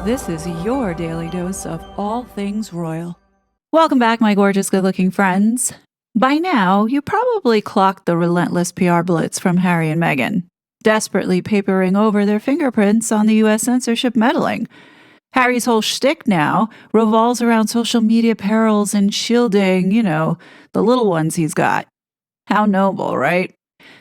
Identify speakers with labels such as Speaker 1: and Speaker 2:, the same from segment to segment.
Speaker 1: This is your daily dose of all things royal. Welcome back, my gorgeous, good-looking friends. By now, you probably clocked the relentless PR blitz from Harry and Meghan, desperately papering over their fingerprints on the U.S. censorship meddling. Harry's whole shtick now revolves around social media perils and shielding, the little ones he's got. How noble, right?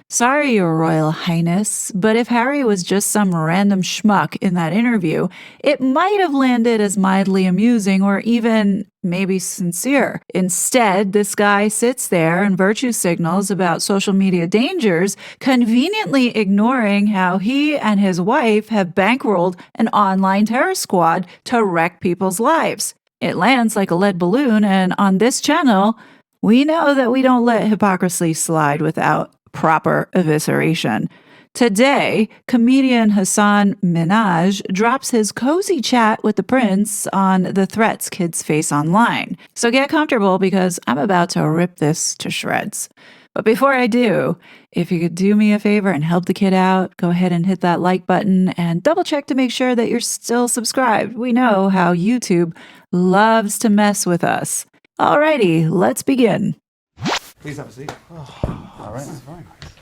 Speaker 1: Sorry, Your Royal Highness, but if Harry was just some random schmuck in that interview, it might have landed as mildly amusing or even maybe sincere. Instead, this guy sits there and virtue signals about social media dangers, conveniently ignoring how he and his wife have bankrolled an online terror squad to wreck people's lives. It lands like a lead balloon, and on this channel, we know that we don't let hypocrisy slide without proper evisceration. Today, comedian Hasan Minhaj drops his cozy chat with the prince on the threats kids face online. So get comfortable because I'm about to rip this to shreds. But before I do, if you could do me a favor and help the kid out, go ahead and hit that like button and double check to make sure that you're still subscribed. We know how YouTube loves to mess with us. Alrighty, let's begin.
Speaker 2: Please have a seat. Oh, all right. That's very nice.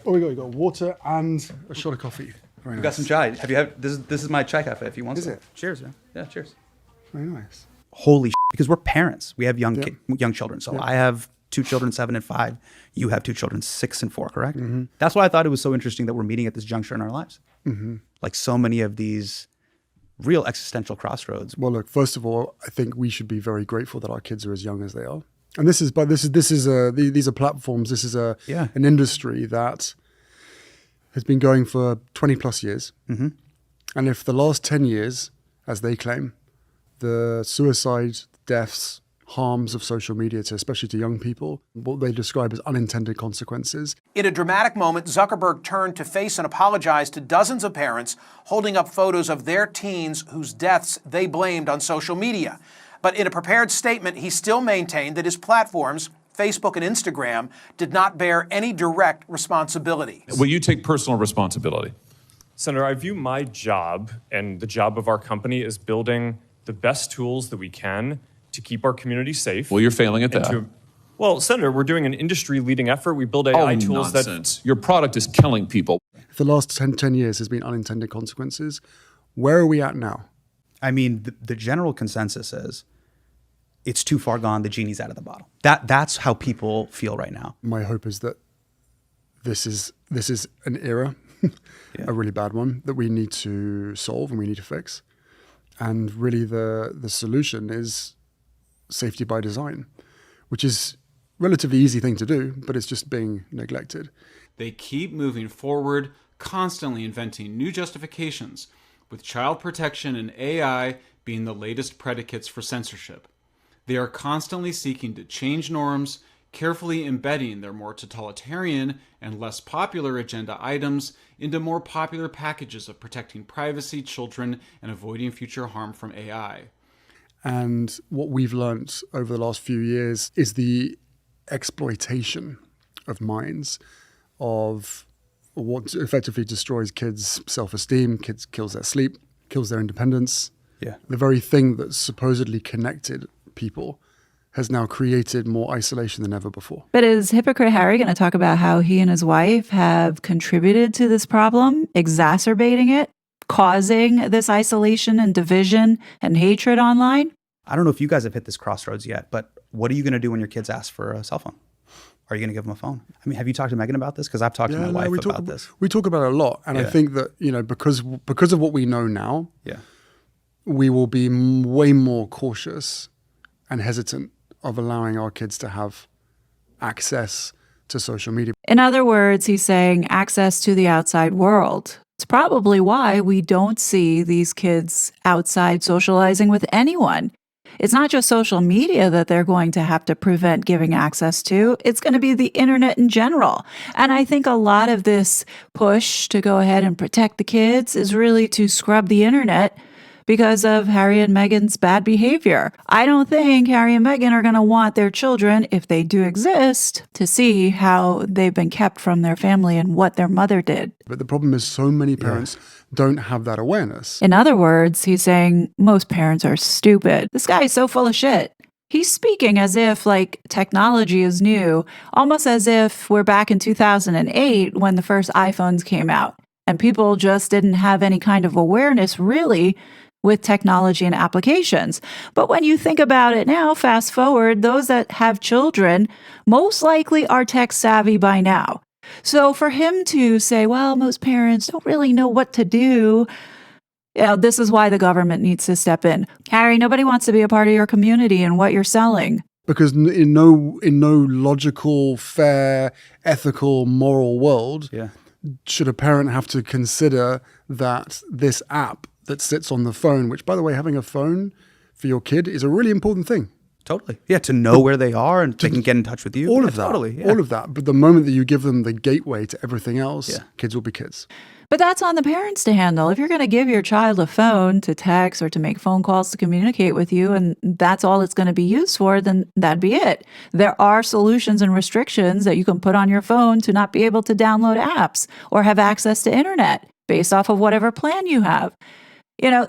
Speaker 3: Oh, we got water and a shot of coffee. Very
Speaker 2: We
Speaker 3: nice.
Speaker 2: got some chai. Have you had this? This is my chai cafe. If you want,
Speaker 3: Is
Speaker 2: some.
Speaker 3: it?
Speaker 2: Cheers, man. Yeah, cheers.
Speaker 3: Very nice.
Speaker 2: Holy because we're parents. We have young
Speaker 3: Yep.
Speaker 2: young children. So
Speaker 3: Yep.
Speaker 2: I have 2 children, 7 and 5. You have 2 children, 6 and 4. Correct?
Speaker 3: Mm-hmm.
Speaker 2: That's why I thought it was so interesting that we're meeting at this juncture in our lives. Mm-hmm. Like so many of these real existential crossroads.
Speaker 3: Well, look. First of all, I think we should be very grateful that our kids are as young as they are. And these are platforms. This is an industry that has been going for 20 plus years. Mm-hmm. And if the last 10 years, as they claim, the suicide, deaths, harms of social media, especially to young people, what they describe as unintended consequences.
Speaker 4: In a dramatic moment, Zuckerberg turned to face and apologize to dozens of parents holding up photos of their teens whose deaths they blamed on social media. But in a prepared statement, he still maintained that his platforms, Facebook and Instagram, did not bear any direct responsibility.
Speaker 5: Will you take personal responsibility?
Speaker 6: Senator, I view my job and the job of our company as building the best tools that we can to keep our community safe.
Speaker 5: Well, you're failing at that.
Speaker 6: Well, Senator, we're doing an industry-leading effort. We build AI tools
Speaker 5: nonsense. Your product is killing people.
Speaker 3: If the last 10 years has been unintended consequences, where are we at now?
Speaker 2: I mean, the general consensus is it's too far gone. The genie's out of the bottle. That's how people feel right now.
Speaker 3: My hope is that this is an era, a really bad one, that we need to solve and we need to fix. And really the solution is safety by design, which is a relatively easy thing to do, but it's just being neglected.
Speaker 7: They keep moving forward, constantly inventing new justifications, with child protection and AI being the latest predicates for censorship. They are constantly seeking to change norms, carefully embedding their more totalitarian and less popular agenda items into more popular packages of protecting privacy, children, and avoiding future harm from AI.
Speaker 3: And what we've learnt over the last few years is the exploitation of minds, of what effectively destroys kids' self-esteem, kills their sleep, kills their independence.
Speaker 2: Yeah.
Speaker 3: The very thing that supposedly connected people has now created more isolation than ever before.
Speaker 1: But is Hypocrite Harry going to talk about how he and his wife have contributed to this problem, exacerbating it, causing this isolation and division and hatred online?
Speaker 2: I don't know if you guys have hit this crossroads yet, but what are you going to do when your kids ask for a cell phone? Are you going to give them a phone? I mean, have you talked to Meghan about this? Because I've talked to my wife about this.
Speaker 3: We talk about it a lot. And I think that, because of what we know now, we will be way more cautious and hesitant of allowing our kids to have access to social media.
Speaker 1: In other words, he's saying access to the outside world. It's probably why we don't see these kids outside socializing with anyone. It's not just social media that they're going to have to prevent giving access to. It's going to be the internet in general. And I think a lot of this push to go ahead and protect the kids is really to scrub the internet, because of Harry and Meghan's bad behavior. I don't think Harry and Meghan are going to want their children, if they do exist, to see how they've been kept from their family and what their mother did.
Speaker 3: But the problem is so many parents don't have that awareness.
Speaker 1: In other words, he's saying most parents are stupid. This guy is so full of shit. He's speaking as if like technology is new, almost as if we're back in 2008 when the first iPhones came out and people just didn't have any kind of awareness really with technology and applications. But when you think about it now, fast forward, those that have children most likely are tech savvy by now. So for him to say, well, most parents don't really know what to do, this is why the government needs to step in. Harry, nobody wants to be a part of your community and what you're selling.
Speaker 3: Because in no logical, fair, ethical, moral world should a parent have to consider that this app that sits on the phone, which, by the way, having a phone for your kid is a really important thing.
Speaker 2: Totally. Yeah, to know where they are and they can get in touch with you.
Speaker 3: All of that.
Speaker 2: Totally. Yeah.
Speaker 3: All of that. But the moment that you give them the gateway to everything else, kids will be kids.
Speaker 1: But that's on the parents to handle. If you're going to give your child a phone to text or to make phone calls to communicate with you, and that's all it's going to be used for, then that'd be it. There are solutions and restrictions that you can put on your phone to not be able to download apps or have access to internet based off of whatever plan you have.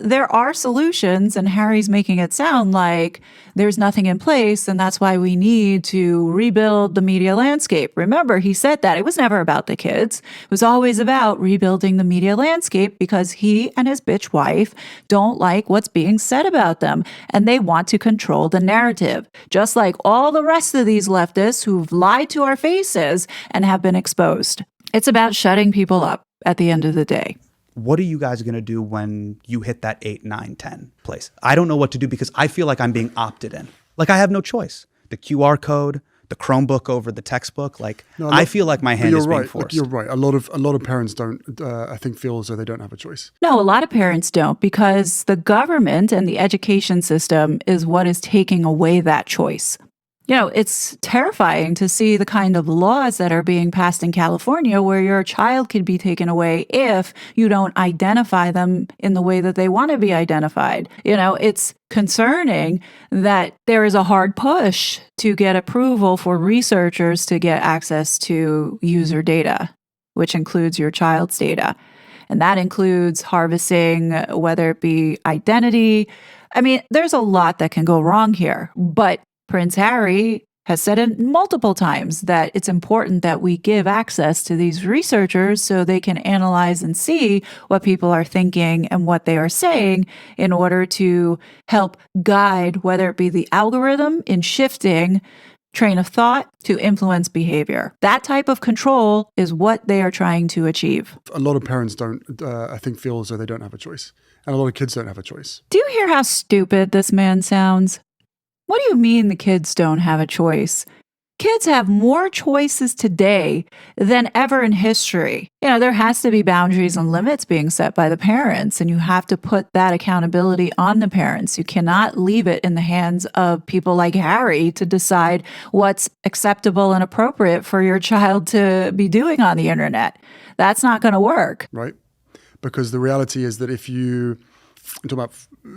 Speaker 1: There are solutions, and Harry's making it sound like there's nothing in place, and that's why we need to rebuild the media landscape. Remember, he said that. It was never about the kids. It was always about rebuilding the media landscape because he and his bitch wife don't like what's being said about them, and they want to control the narrative, just like all the rest of these leftists who've lied to our faces and have been exposed. It's about shutting people up at the end of the day.
Speaker 2: What are you guys going to do when you hit that 8, 9, 10 place? I don't know what to do because I feel like I'm being opted in. Like I have no choice. The QR code, the Chromebook over the textbook. I feel like my hand is being forced.
Speaker 3: Look, you're right. A lot of parents don't, I think, feel as though they don't have a choice.
Speaker 1: No, a lot of parents don't because the government and the education system is what is taking away that choice. It's terrifying to see the kind of laws that are being passed in California where your child could be taken away if you don't identify them in the way that they want to be identified. It's concerning that there is a hard push to get approval for researchers to get access to user data, which includes your child's data. And that includes harvesting, whether it be identity. I mean, there's a lot that can go wrong here, but Prince Harry has said it multiple times that it's important that we give access to these researchers so they can analyze and see what people are thinking and what they are saying in order to help guide, whether it be the algorithm in shifting train of thought to influence behavior. That type of control is what they are trying to achieve.
Speaker 3: A lot of parents don't, I think, feel as though they don't have a choice. And a lot of kids don't have a choice.
Speaker 1: Do you hear how stupid this man sounds? What do you mean the kids don't have a choice? Kids have more choices today than ever in history. There has to be boundaries and limits being set by the parents, and you have to put that accountability on the parents. You cannot leave it in the hands of people like Harry to decide what's acceptable and appropriate for your child to be doing on the internet. That's not going to work.
Speaker 3: Right. Because the reality is that if you talk about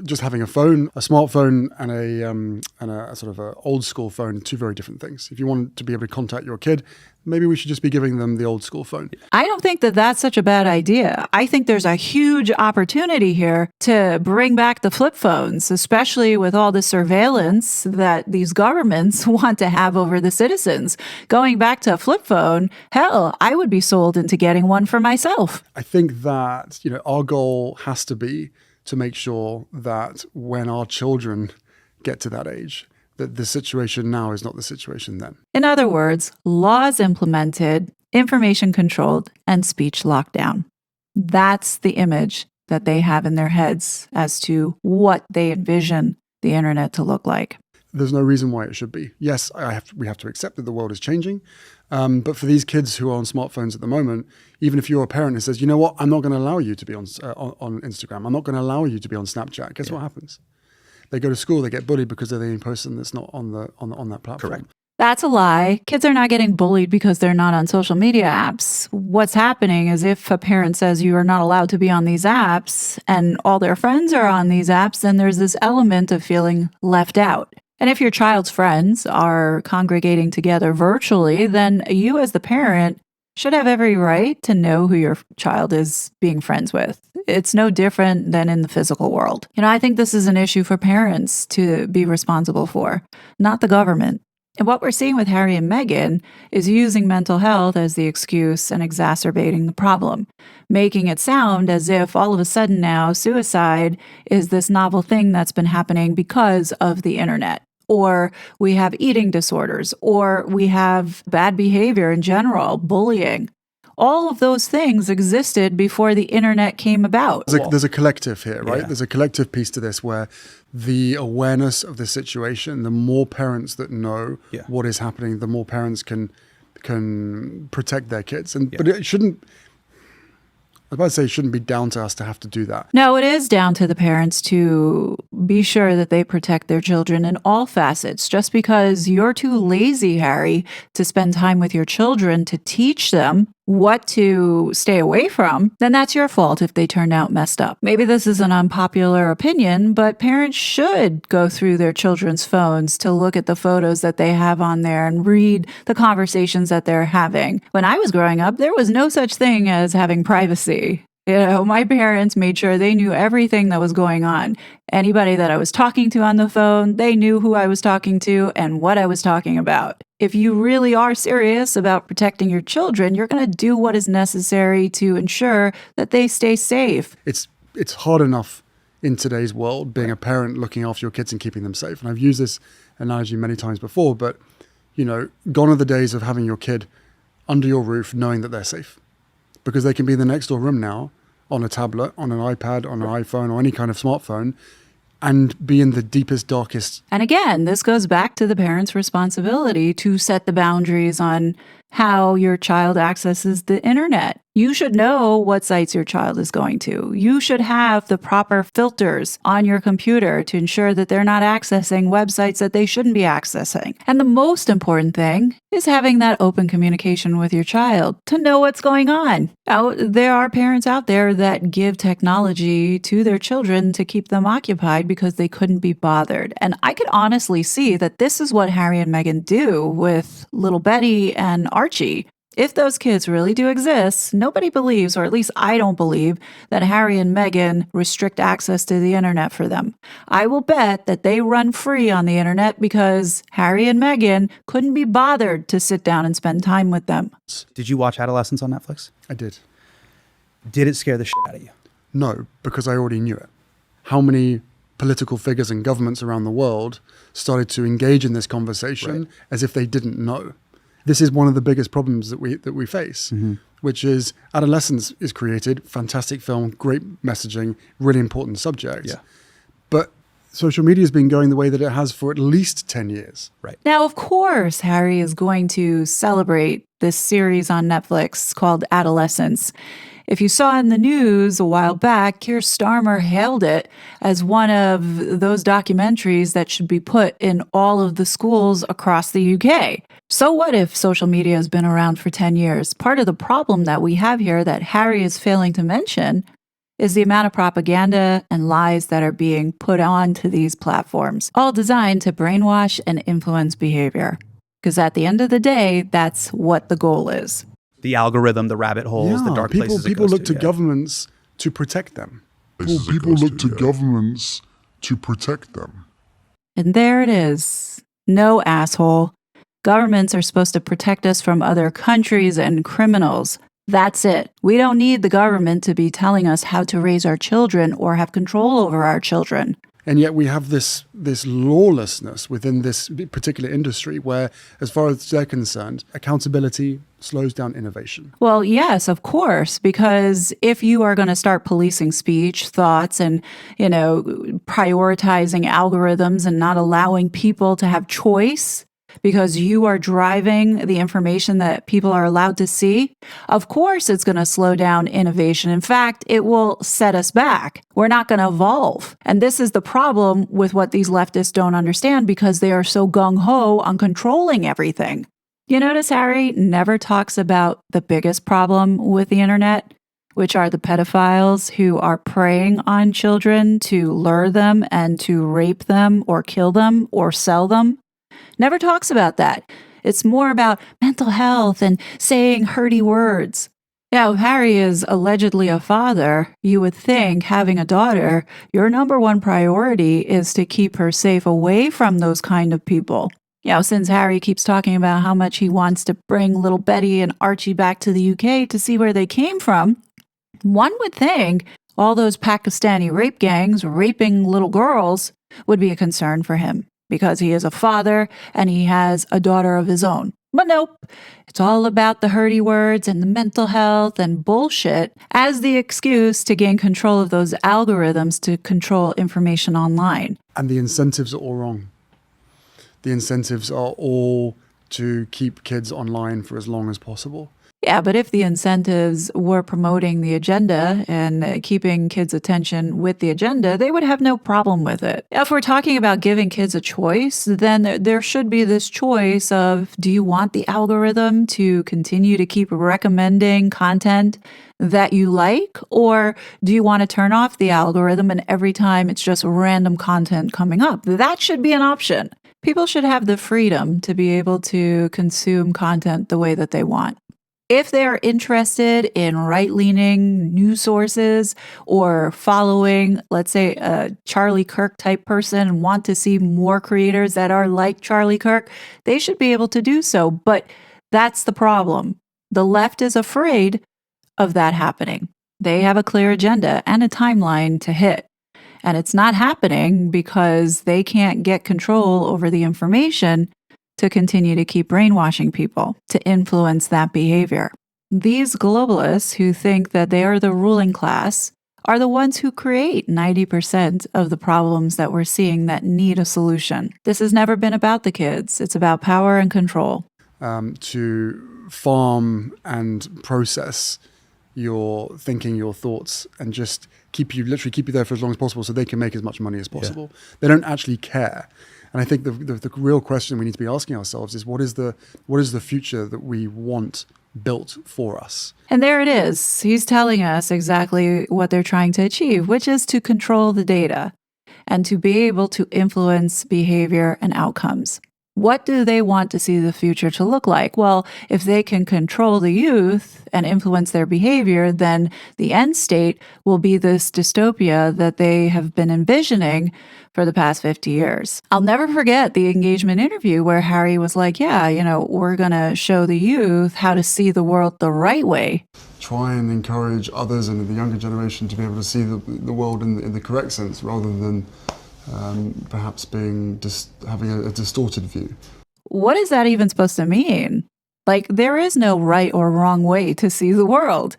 Speaker 3: just having a phone, a smartphone and a sort of a old school phone, two very different things. If you want to be able to contact your kid, maybe we should just be giving them the old school phone.
Speaker 1: I don't think that that's such a bad idea. I think there's a huge opportunity here to bring back the flip phones, especially with all the surveillance that these governments want to have over the citizens. Going back to a flip phone, hell, I would be sold into getting one for myself.
Speaker 3: I think that, our goal has to be to make sure that when our children get to that age, that the situation now is not the situation then.
Speaker 1: In other words, laws implemented, information controlled, and speech locked down. That's the image that they have in their heads as to what they envision the internet to look like.
Speaker 3: There's no reason why it should be. Yes, we have to accept that the world is changing. But for these kids who are on smartphones at the moment, even if you're a parent who says, you know what, I'm not going to allow you to be on Instagram. I'm not going to allow you to be on Snapchat. Guess what happens? They go to school, they get bullied because they're the only person that's not on that platform.
Speaker 2: Correct.
Speaker 1: That's a lie. Kids are not getting bullied because they're not on social media apps. What's happening is if a parent says you are not allowed to be on these apps and all their friends are on these apps, then there's this element of feeling left out. And if your child's friends are congregating together virtually, then you as the parent should have every right to know who your child is being friends with. It's no different than in the physical world. I think this is an issue for parents to be responsible for, not the government. And what we're seeing with Harry and Meghan is using mental health as the excuse and exacerbating the problem, making it sound as if all of a sudden now suicide is this novel thing that's been happening because of the internet. Or we have eating disorders, or we have bad behavior in general, bullying. All of those things existed before the internet came about.
Speaker 3: There's a collective here, right?
Speaker 2: Yeah.
Speaker 3: There's a collective piece to this where the awareness of the situation, the more parents that know what is happening, the more parents can protect their kids. But it shouldn't, I was about to say it shouldn't be down to us to have to do that.
Speaker 1: No, it is down to the parents to be sure that they protect their children in all facets. Just because you're too lazy, Harry, to spend time with your children to teach them what to stay away from, then that's your fault if they turn out messed up. Maybe this is an unpopular opinion, but parents should go through their children's phones to look at the photos that they have on there and read the conversations that they're having. When I was growing up, there was no such thing as having privacy. My parents made sure they knew everything that was going on. Anybody that I was talking to on the phone, they knew who I was talking to and what I was talking about. If you really are serious about protecting your children, you're going to do what is necessary to ensure that they stay safe.
Speaker 3: It's hard enough in today's world being a parent looking after your kids and keeping them safe. And I've used this analogy many times before, but gone are the days of having your kid under your roof knowing that they're safe. Because they can be in the next door room now on a tablet, on an iPad, on an iPhone, or any kind of smartphone, and be in the deepest, darkest.
Speaker 1: And again, this goes back to the parent's responsibility to set the boundaries on how your child accesses the internet. You should know what sites your child is going to. You should have the proper filters on your computer to ensure that they're not accessing websites that they shouldn't be accessing. And the most important thing is having that open communication with your child to know what's going on. Now, there are parents out there that give technology to their children to keep them occupied because they couldn't be bothered. And I could honestly see that this is what Harry and Meghan do with little Betty and Archie. If those kids really do exist, nobody believes, or at least I don't believe, that Harry and Meghan restrict access to the internet for them. I will bet that they run free on the internet because Harry and Meghan couldn't be bothered to sit down and spend time with them.
Speaker 2: Did you watch Adolescence on Netflix?
Speaker 3: I did.
Speaker 2: Did it scare the shit out of you?
Speaker 3: No, because I already knew it. How many political figures and governments around the world started to engage in this conversation as if they didn't know? This is one of the biggest problems that we face, which is adolescence is created, fantastic film, great messaging, really important subject. Yeah. But social media has been going the way that it has for at least 10 years.
Speaker 2: Right.
Speaker 1: Now, of course, Harry is going to celebrate this series on Netflix called Adolescence. If you saw in the news a while back, Keir Starmer hailed it as one of those documentaries that should be put in all of the schools across the UK. So what if social media has been around for 10 years? Part of the problem that we have here that Harry is failing to mention is the amount of propaganda and lies that are being put onto these platforms, all designed to brainwash and influence behavior. Because at the end of the day, that's what the goal is.
Speaker 2: The algorithm, the rabbit holes, the dark places.
Speaker 3: People look to governments to protect them.
Speaker 8: People look to governments to protect them.
Speaker 1: And there it is. No, asshole. Governments are supposed to protect us from other countries and criminals. That's it. We don't need the government to be telling us how to raise our children or have control over our children.
Speaker 3: And yet we have this lawlessness within this particular industry where, as far as they're concerned, accountability slows down innovation.
Speaker 1: Well, yes, of course, because if you are going to start policing speech, thoughts, and, prioritizing algorithms and not allowing people to have choice, because you are driving the information that people are allowed to see, of course it's going to slow down innovation. In fact, it will set us back. We're not going to evolve. And this is the problem with what these leftists don't understand, because they are so gung-ho on controlling everything. You notice Harry never talks about the biggest problem with the internet, which are the pedophiles who are preying on children to lure them and to rape them or kill them or sell them. Never talks about that. It's more about mental health and saying hurty words. Now, if Harry is allegedly a father, you would think having a daughter, your number one priority is to keep her safe away from those kind of people. Since Harry keeps talking about how much he wants to bring little Betty and Archie back to the UK to see where they came from, one would think all those Pakistani rape gangs raping little girls would be a concern for him, because he is a father and he has a daughter of his own. But nope, it's all about the hurty words and the mental health and bullshit as the excuse to gain control of those algorithms to control information online.
Speaker 3: And the incentives are all wrong. The incentives are all to keep kids online for as long as possible.
Speaker 1: Yeah, but if the incentives were promoting the agenda and keeping kids' attention with the agenda, they would have no problem with it. If we're talking about giving kids a choice, then there should be this choice of, do you want the algorithm to continue to keep recommending content that you like? Or do you want to turn off the algorithm and every time it's just random content coming up? That should be an option. People should have the freedom to be able to consume content the way that they want. If they are interested in right-leaning news sources or following, let's say, a Charlie Kirk type person and want to see more creators that are like Charlie Kirk, they should be able to do so. But that's the problem. The left is afraid of that happening. They have a clear agenda and a timeline to hit. And it's not happening because they can't get control over the information to continue to keep brainwashing people, to influence that behavior. These globalists who think that they are the ruling class are the ones who create 90% of the problems that we're seeing that need a solution. This has never been about the kids. It's about power and control.
Speaker 3: To farm and process your thinking, your thoughts, and just keep you there for as long as possible so they can make as much money as possible. Yeah. They don't actually care. And I think the real question we need to be asking ourselves is what is the future that we want built for us?
Speaker 1: And there it is. He's telling us exactly what they're trying to achieve, which is to control the data and to be able to influence behavior and outcomes. What do they want to see the future to look like? Well, if they can control the youth and influence their behavior, then the end state will be this dystopia that they have been envisioning for the past 50 years. I'll never forget the engagement interview where Harry was like, we're going to show the youth how to see the world the right way.
Speaker 3: Try and encourage others and the younger generation to be able to see the world in the correct sense rather than perhaps having a distorted view.
Speaker 1: What is that even supposed to mean? Like, there is no right or wrong way to see the world.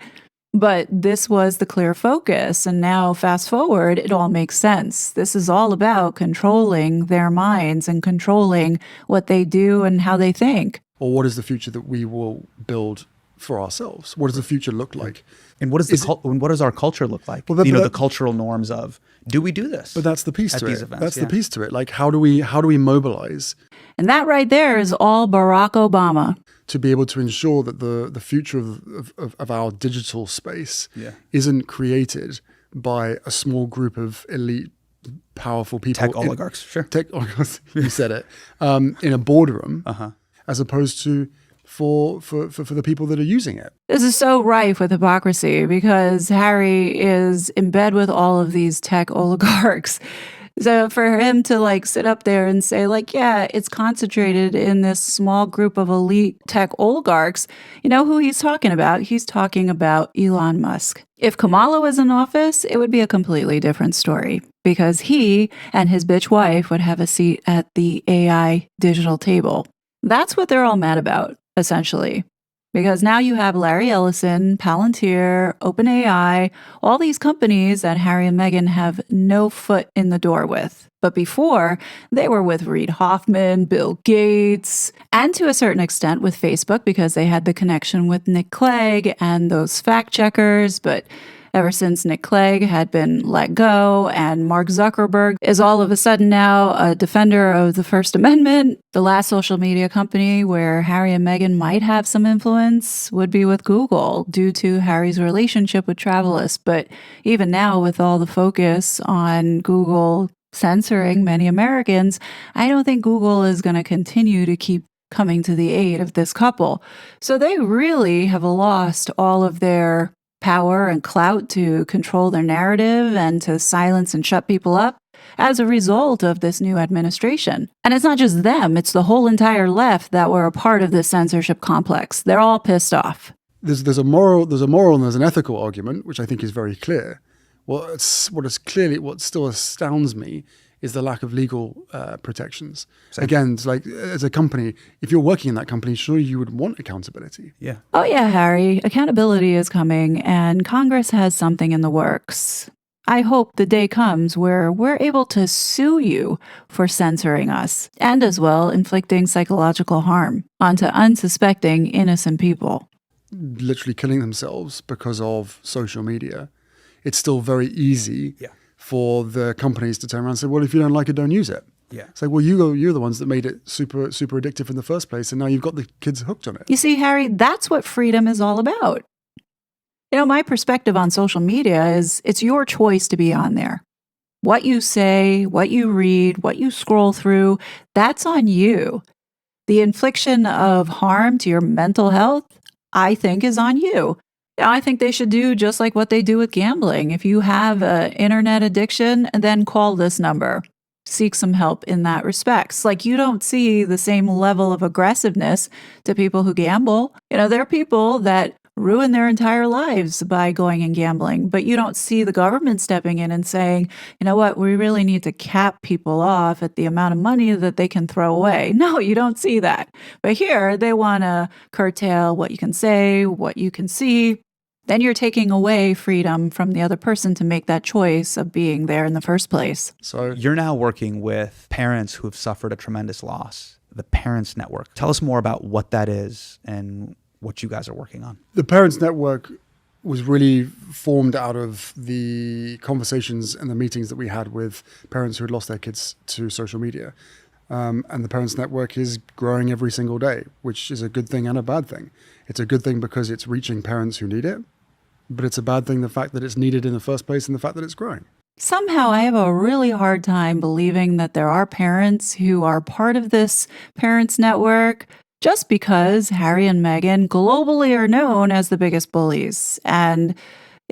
Speaker 1: But this was the clear focus. And now, fast forward, it all makes sense. This is all about controlling their minds and controlling what they do and how they think.
Speaker 3: Or what is the future that we will build for ourselves? What does the future look like?
Speaker 2: And what does our culture look like? Well, the cultural norms of, do we do this?
Speaker 3: But that's the piece to it. Events, the piece to it. Like, how do we mobilize?
Speaker 1: And that right there is all Barack Obama.
Speaker 3: To be able to ensure that the future of our digital space isn't created by a small group of elite, powerful people.
Speaker 2: Tech oligarchs, sure.
Speaker 3: Tech oligarchs, you said it. In a boardroom, as opposed to for the people that are using it.
Speaker 1: This is so rife with hypocrisy because Harry is in bed with all of these tech oligarchs. So for him to sit up there and say it's concentrated in this small group of elite tech oligarchs, you know who he's talking about? He's talking about Elon Musk. If Kamala was in office, it would be a completely different story because he and his bitch wife would have a seat at the AI digital table. That's what they're all mad about, essentially. Because now you have Larry Ellison, Palantir, OpenAI, all these companies that Harry and Meghan have no foot in the door with. But before, they were with Reid Hoffman, Bill Gates, and to a certain extent with Facebook because they had the connection with Nick Clegg and those fact checkers. But ever since Nick Clegg had been let go and Mark Zuckerberg is all of a sudden now a defender of the First Amendment, the last social media company where Harry and Meghan might have some influence would be with Google due to Harry's relationship with Travelist. But even now, with all the focus on Google censoring many Americans, I don't think Google is going to continue to keep coming to the aid of this couple. So they really have lost all of their power and clout to control their narrative and to silence and shut people up as a result of this new administration. And it's not just them, it's the whole entire left that were a part of this censorship complex. They're all pissed off.
Speaker 3: There's a moral and there's an ethical argument, which I think is very clear. What still astounds me is the lack of legal protections.
Speaker 2: Same.
Speaker 3: Again, it's like as a company, if you're working in that company, surely you would want accountability.
Speaker 2: Yeah.
Speaker 1: Oh yeah, Harry, accountability is coming and Congress has something in the works. I hope the day comes where we're able to sue you for censoring us and as well inflicting psychological harm onto unsuspecting innocent people.
Speaker 3: Literally killing themselves because of social media. It's still very easy for the companies to turn around and say, well, if you don't like it, don't use it.
Speaker 2: Yeah.
Speaker 3: It's like, well, you're the ones that made it super, super addictive in the first place, and now you've got the kids hooked on it.
Speaker 1: You see, Harry, that's what freedom is all about. You know, my perspective on social media is it's your choice to be on there. What you say, what you read, what you scroll through, that's on you. The infliction of harm to your mental health, I think, is on you. I think they should do just like what they do with gambling. If you have an internet addiction, then call this number. Seek some help in that respect. Like you don't see the same level of aggressiveness to people who gamble. You know, there are people that ruin their entire lives by going and gambling, but you don't see the government stepping in and saying, you know what, we really need to cap people off at the amount of money that they can throw away. No, you don't see that. But here they want to curtail what you can say, what you can see. Then you're taking away freedom from the other person to make that choice of being there in the first place.
Speaker 2: So you're now working with parents who have suffered a tremendous loss, the Parents Network. Tell us more about what that is and what you guys are working on.
Speaker 3: The Parents Network was really formed out of the conversations and the meetings that we had with parents who had lost their kids to social media. And the Parents Network is growing every single day, which is a good thing and a bad thing. It's a good thing because it's reaching parents who need it, but it's a bad thing, the fact that it's needed in the first place and the fact that it's growing.
Speaker 1: Somehow I have a really hard time believing that there are parents who are part of this Parents Network just because Harry and Meghan globally are known as the biggest bullies. And,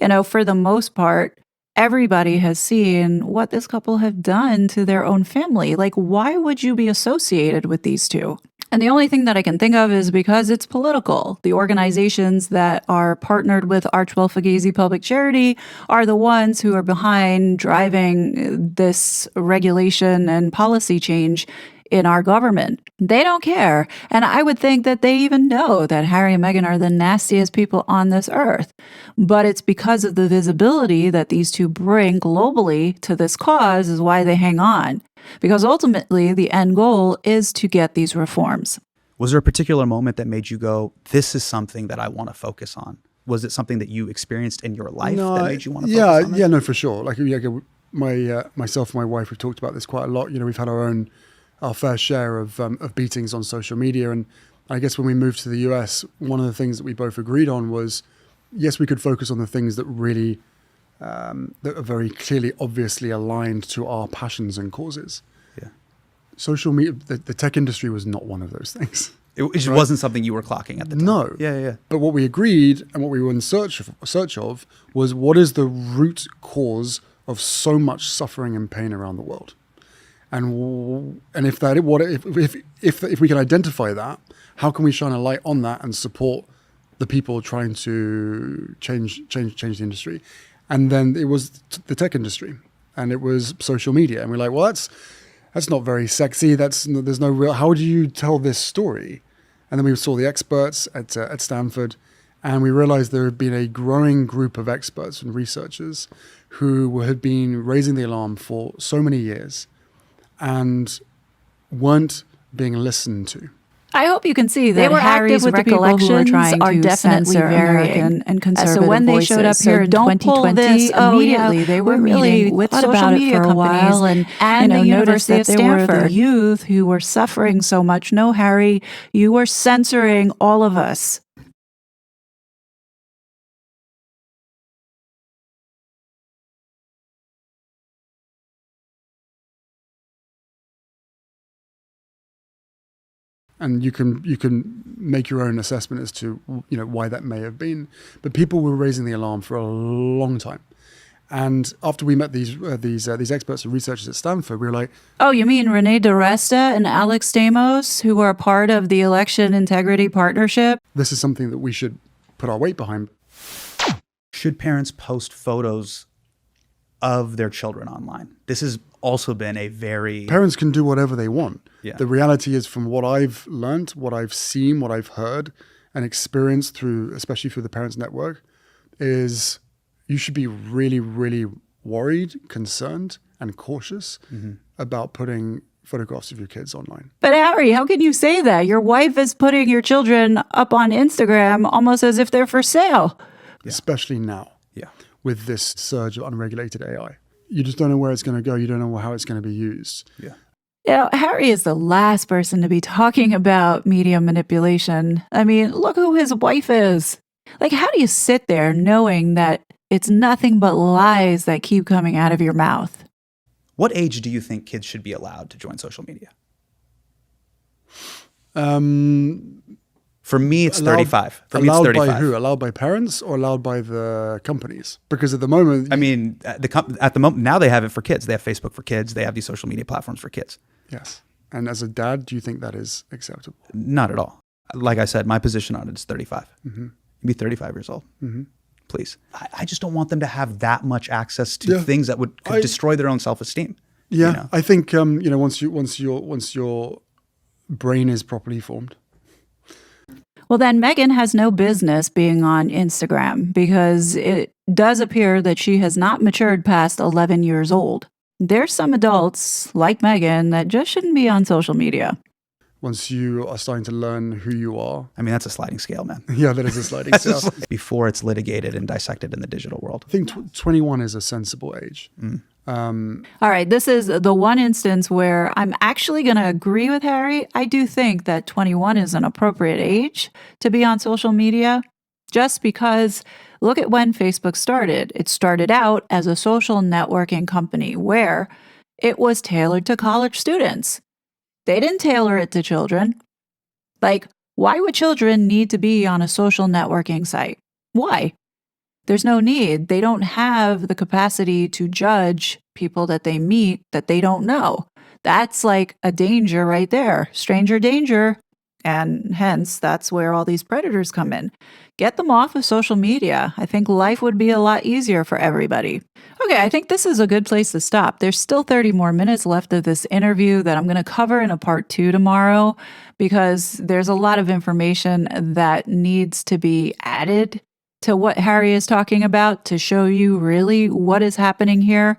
Speaker 1: you know, for the most part, everybody has seen what this couple have done to their own family. Like, why would you be associated with these two? And the only thing that I can think of is because it's political. The organizations that are partnered with Archwell Fugazi Public Charity are the ones who are behind driving this regulation and policy change in our government. They don't care. And I would think that they even know that Harry and Meghan are the nastiest people on this earth. But it's because of the visibility that these two bring globally to this cause is why they hang on. Because ultimately, the end goal is to get these reforms.
Speaker 2: Was there a particular moment that made you go, this is something that I want to focus on? Was it something that you experienced in your life that made you want to focus on this?
Speaker 3: Yeah, no, for sure. Like myself and my wife, we've talked about this quite a lot. You know, we've had our fair share of beatings on social media. And I guess when we moved to the US, one of the things that we both agreed on was, yes, we could focus on the things that really that are very clearly, obviously aligned to our passions and causes.
Speaker 2: Yeah.
Speaker 3: Social media, the tech industry was not one of those things.
Speaker 2: It just wasn't something you were clocking at the time.
Speaker 3: No.
Speaker 2: Yeah.
Speaker 3: But what we agreed and what we were in search of was what is the root cause of so much suffering and pain around the world. And if we can identify that, how can we shine a light on that and support the people trying to change the industry? And then it was the tech industry, and it was social media, and we're like, well, that's not very sexy. There's no real. How do you tell this story? And then we saw the experts at Stanford, and we realized there had been a growing group of experts and researchers who had been raising the alarm for so many years and weren't being listened to.
Speaker 1: I hope you can see that
Speaker 9: They were
Speaker 1: Harry's
Speaker 9: active with the people who were
Speaker 1: recollections
Speaker 9: trying
Speaker 1: are
Speaker 9: to
Speaker 1: definitely
Speaker 9: censor
Speaker 1: varying
Speaker 9: American
Speaker 1: and
Speaker 9: conservative
Speaker 1: so when they
Speaker 9: voices.
Speaker 1: showed up
Speaker 9: So
Speaker 1: here in
Speaker 9: don't pull
Speaker 1: 2020,
Speaker 9: this,
Speaker 1: immediately they were meeting with social media
Speaker 9: for a
Speaker 1: companies
Speaker 9: while
Speaker 1: and the
Speaker 9: noticed
Speaker 1: University
Speaker 9: that
Speaker 1: of
Speaker 9: there were
Speaker 1: Stanford
Speaker 9: the
Speaker 1: youth who were suffering so much. No, Harry, you were censoring all of us.
Speaker 3: And you can make your own assessment as to why that may have been. But people were raising the alarm for a long time. And after we met these experts and researchers at Stanford, we were like,
Speaker 1: oh, you mean Renee DiResta and Alex Stamos, who are part of the Election Integrity Partnership?
Speaker 3: this is something that we should put our weight behind.
Speaker 2: Should parents post photos of their children online? This has also been a very...
Speaker 3: Parents can do whatever they want.
Speaker 2: Yeah.
Speaker 3: The reality is, from what I've learned, what I've seen, what I've heard and experienced especially through the Parents Network, is you should be really, really worried, concerned, and cautious about putting photographs of your kids online.
Speaker 1: But Harry, how can you say that? Your wife is putting your children up on Instagram almost as if they're for sale.
Speaker 3: Especially now.
Speaker 2: Yeah.
Speaker 3: With this surge of unregulated AI. You just don't know where it's going to go. You don't know how it's going to be used.
Speaker 2: Yeah.
Speaker 1: You know, Harry is the last person to be talking about media manipulation. I mean, look who his wife is. Like, how do you sit there knowing that it's nothing but lies that keep coming out of your mouth?
Speaker 2: What age do you think kids should be allowed to join social media? For me, it's 35. For me, it's 35.
Speaker 3: Allowed by who? Allowed by parents or allowed by the companies? Because at the moment...
Speaker 2: I mean, at the moment, now they have it for kids. They have Facebook for kids. They have these social media platforms for kids.
Speaker 3: Yes. And as a dad, do you think that is acceptable?
Speaker 2: Not at all. Like I said, my position on it is 35.
Speaker 3: Mm-hmm.
Speaker 2: You be 35 years old.
Speaker 3: Mm-hmm.
Speaker 2: Please. I just don't want them to have that much access to things that could destroy their own self-esteem.
Speaker 3: Yeah,
Speaker 2: you know?
Speaker 3: I think once your brain is properly formed.
Speaker 1: Well, then Meghan has no business being on Instagram because it does appear that she has not matured past 11 years old. There's some adults like Meghan that just shouldn't be on social media.
Speaker 3: Once you are starting to learn who you are.
Speaker 2: I mean, that's a sliding scale, man.
Speaker 3: Yeah, that is a sliding scale.
Speaker 2: Before it's litigated and dissected in the digital world.
Speaker 3: I think 21 is a sensible age.
Speaker 1: All right, this is the one instance where I'm actually going to agree with Harry. I do think that 21 is an appropriate age to be on social media, just because look at when Facebook started. It started out as a social networking company where it was tailored to college students. They didn't tailor it to children. Like, why would children need to be on a social networking site? Why? There's no need. They don't have the capacity to judge people that they meet that they don't know. That's like a danger right there. Stranger danger. And hence, that's where all these predators come in. Get them off of social media. I think life would be a lot easier for everybody. Okay, I think this is a good place to stop. There's still 30 more minutes left of this interview that I'm going to cover in a part 2 tomorrow because there's a lot of information that needs to be added to what Harry is talking about to show you really what is happening here.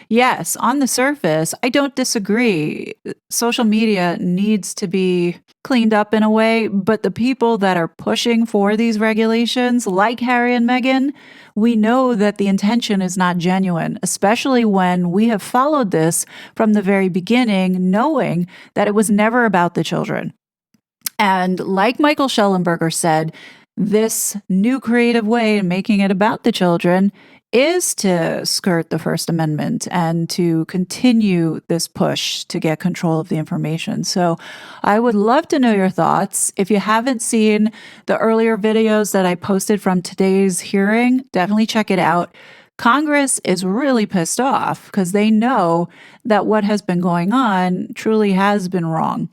Speaker 1: Yes, on the surface, I don't disagree. Social media needs to be cleaned up in a way, but the people that are pushing for these regulations, like Harry and Meghan, we know that the intention is not genuine, especially when we have followed this from the very beginning, knowing that it was never about the children. And like Michael Schellenberger said, this new creative way of making it about the children is to skirt the First Amendment and to continue this push to get control of the information. So I would love to know your thoughts. If you haven't seen the earlier videos that I posted from today's hearing, definitely check it out. Congress is really pissed off because they know that what has been going on truly has been wrong.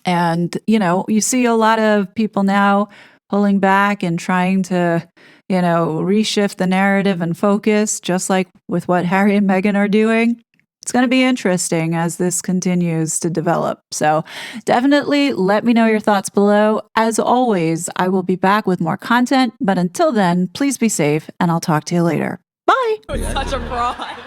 Speaker 1: And, you see a lot of people now pulling back and trying to, reshift the narrative and focus, just like with what Harry and Meghan are doing. It's going to be interesting as this continues to develop. So definitely let me know your thoughts below. As always, I will be back with more content. But until then, please be safe and I'll talk to you later. Bye.
Speaker 9: Such a fraud.